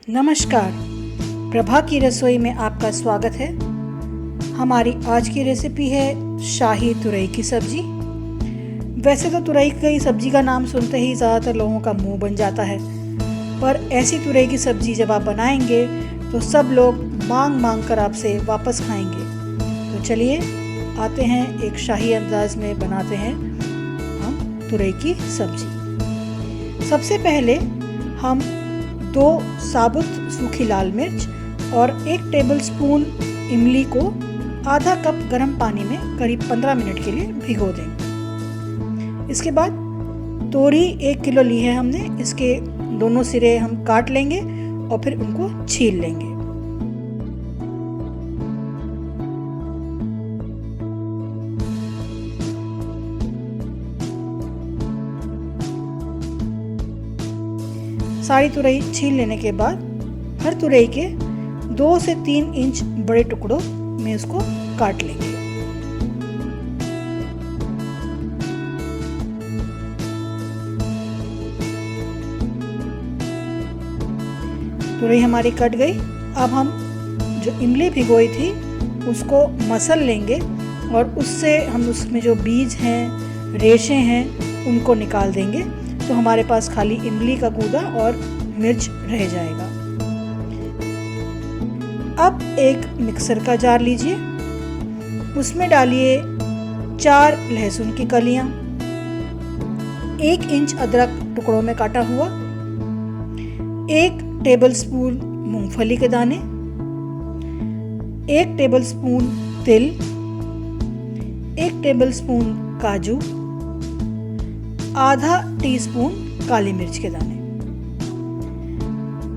नमस्कार, प्रभा की रसोई में आपका स्वागत है। हमारी आज की रेसिपी है शाही तुरई की सब्जी। वैसे तो तुरई की सब्जी का नाम सुनते ही ज़्यादातर लोगों का मुंह बन जाता है, पर ऐसी तुरई की सब्जी जब आप बनाएंगे तो सब लोग मांग मांग कर आपसे वापस खाएंगे। तो चलिए आते हैं एक शाही अंदाज में बनाते हैं हम तुरई की सब्जी। सबसे पहले हम 2 साबुत सूखी लाल मिर्च और 1 टेबलस्पून इमली को आधा कप गर्म पानी में करीब 15 मिनट के लिए भिगो देंगे। इसके बाद तोरी 1 किलो ली है हमने, इसके दोनों सिरे हम काट लेंगे और फिर उनको छील लेंगे। सारी तुरई छील लेने के बाद हर तुरई के 2 से 3 इंच बड़े टुकड़ों में उसको काट लेंगे। तुरई हमारी कट गई। अब हम जो इमली भिगोई थी उसको मसल लेंगे और उससे हम उसमें जो बीज हैं, रेशे हैं, उनको निकाल देंगे। तो हमारे पास खाली इमली का गूदा और मिर्च रह जाएगा। अब एक मिक्सर का जार लीजिए, उसमें डालिए 4 लहसुन की कलियां, 1 इंच अदरक टुकड़ों में काटा हुआ, 1 टेबलस्पून मूंगफली के दाने, 1 टेबलस्पून तिल, 1 टेबलस्पून काजू, आधा टीस्पून काली मिर्च के दाने।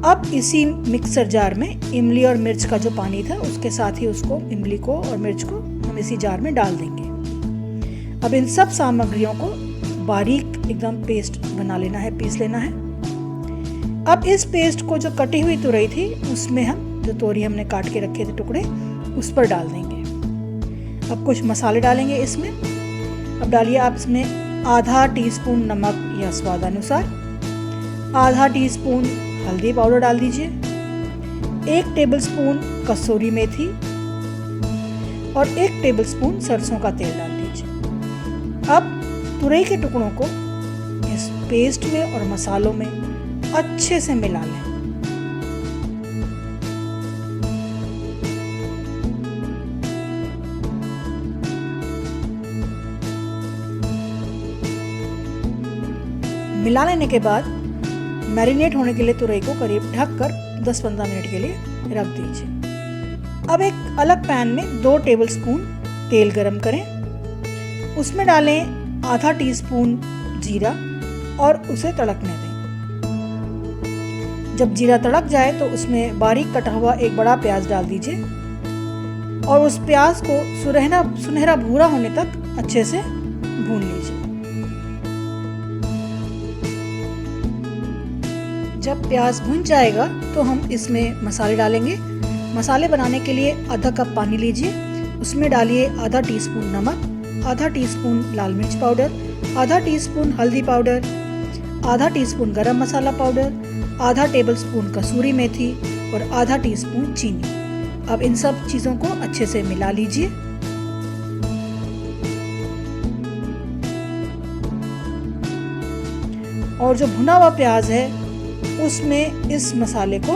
अब इसी मिक्सर जार में इमली और मिर्च का जो पानी था उसके साथ ही उसको, इमली को और मिर्च को हम इसी जार में डाल देंगे। अब इन सब सामग्रियों को बारीक एकदम पेस्ट बना लेना है, पीस लेना है। अब इस पेस्ट को जो कटी हुई तुरई थी उसमें हम जो तोरी हमने काट के रखे थे टुकड़े उस पर डाल देंगे। अब कुछ मसाले डालेंगे इसमें। अब डालिए आप इसमें आधा टीस्पून नमक या स्वाद अनुसार, आधा टीस्पून हल्दी पाउडर डाल दीजिए, 1 टेबलस्पून कसूरी मेथी और 1 टेबलस्पून सरसों का तेल डाल दीजिए। अब तुरई के टुकड़ों को इस पेस्ट में और मसालों में अच्छे से मिला लें। मिला लेने के बाद मैरिनेट होने के लिए तुरई को करीब ढककर 10-15 मिनट के लिए रख दीजिए। अब एक अलग पैन में 2 टेबलस्पून तेल गरम करें, उसमें डालें आधा टीस्पून जीरा और उसे तड़कने दें। जब जीरा तड़क जाए तो उसमें बारीक कटा हुआ एक बड़ा प्याज डाल दीजिए और उस प्याज को सुनहरा भूरा होने तक अच्छे से भून लीजिए। जब प्याज भुन जाएगा तो हम इसमें मसाले डालेंगे। मसाले बनाने के लिए आधा कप पानी लीजिए, उसमें डालिए आधा टीस्पून नमक, आधा टीस्पून लाल मिर्च पाउडर, आधा टीस्पून हल्दी पाउडर, आधा टीस्पून गरम मसाला पाउडर, आधा टेबलस्पून कसूरी मेथी और आधा टीस्पून चीनी। अब इन सब चीज़ों को अच्छे से मिला लीजिए। और जो भुना हुआ प्याज है उसमें इस मसाले को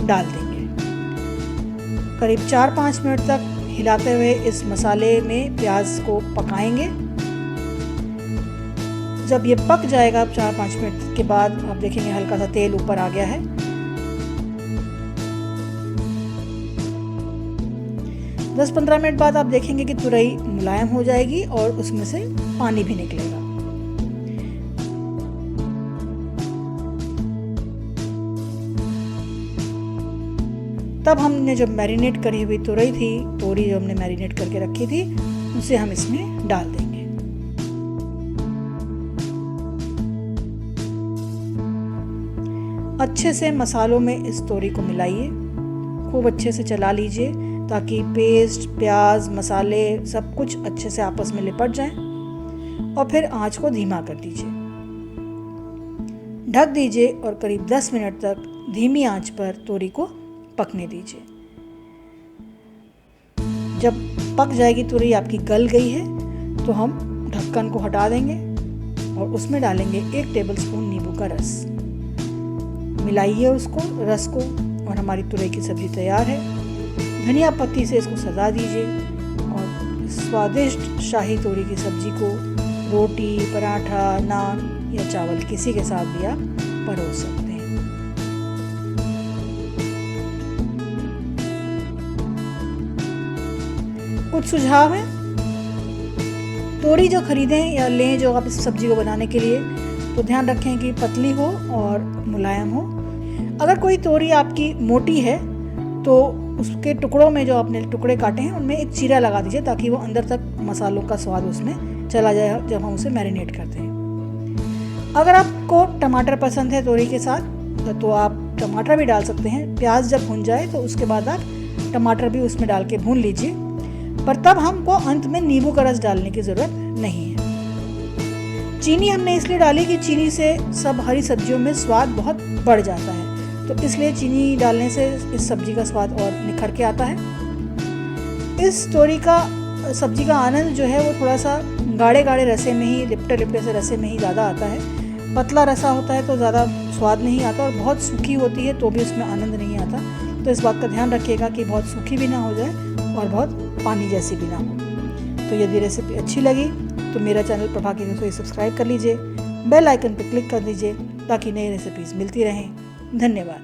डाल देंगे। करीब 4-5 मिनट तक हिलाते हुए इस मसाले में प्याज को पकाएंगे। जब ये पक जाएगा 4-5 मिनट के बाद आप देखेंगे हल्का सा तेल ऊपर आ गया है। 10-15 मिनट बाद आप देखेंगे कि तुरई मुलायम हो जाएगी और उसमें से पानी भी निकलेगा। तब हमने जो मैरिनेट करी हुई तुरई थी, तोरी जो हमने मैरिनेट करके रखी थी, उसे हम इसमें डाल देंगे। अच्छे से मसालों में इस तोरी को मिलाइए, खूब अच्छे से चला लीजिए ताकि पेस्ट, प्याज, मसाले सब कुछ अच्छे से आपस में लिपट जाए और फिर आंच को धीमा कर दीजिए। ढक दीजिए और करीब 10 मिनट तक धीमी आंच पर तोरी को पकने दीजिए। जब पक जाएगी तोरी, आपकी गल गई है, तो हम ढक्कन को हटा देंगे और उसमें डालेंगे 1 टेबलस्पून नींबू का रस। मिलाइए उसको, रस को, और हमारी तुरई की सब्जी तैयार है। धनिया पत्ती से इसको सजा दीजिए और स्वादिष्ट शाही तोरी की सब्जी को रोटी, पराठा, नान या चावल किसी के साथ भी आप परोस सकते हैं। कुछ सुझाव हैं। तोरी जो खरीदें या लें जो आप इस सब्जी को बनाने के लिए, तो ध्यान रखें कि पतली हो और मुलायम हो। अगर कोई तोरी आपकी मोटी है तो उसके टुकड़ों में जो आपने टुकड़े काटे हैं उनमें एक चीरा लगा दीजिए, ताकि वो अंदर तक मसालों का स्वाद उसमें चला जाए जब हम उसे मैरिनेट करते हैं। अगर आपको टमाटर पसंद है तोरी के साथ तो आप टमाटर भी डाल सकते हैं। प्याज जब भुन जाए तो उसके बाद आप टमाटर भी उसमें डाल के भून लीजिए, पर तब हमको अंत में नींबू का रस डालने की ज़रूरत नहीं है। चीनी हमने इसलिए डाली कि चीनी से सब हरी सब्जियों में स्वाद बहुत बढ़ जाता है, तो इसलिए चीनी डालने से इस सब्जी का स्वाद और निखर के आता है। इस तोरी का सब्जी का आनंद जो है वो थोड़ा सा गाढ़े गाढ़े रसे में ही, लिपटे लिपटे से रसे में ही ज़्यादा आता है। पतला रसा होता है तो ज़्यादा स्वाद नहीं आता, और बहुत सूखी होती है तो भी उसमें आनंद नहीं आता। तो इस बात का ध्यान रखिएगा कि बहुत सूखी भी ना हो जाए और बहुत पानी जैसी भी ना हो। तो यदि रेसिपी अच्छी लगी तो मेरा चैनल प्रभा की रसोई सब्सक्राइब कर लीजिए, बेल आइकन पर क्लिक कर दीजिए ताकि नई रेसिपीज़ मिलती रहें। धन्यवाद।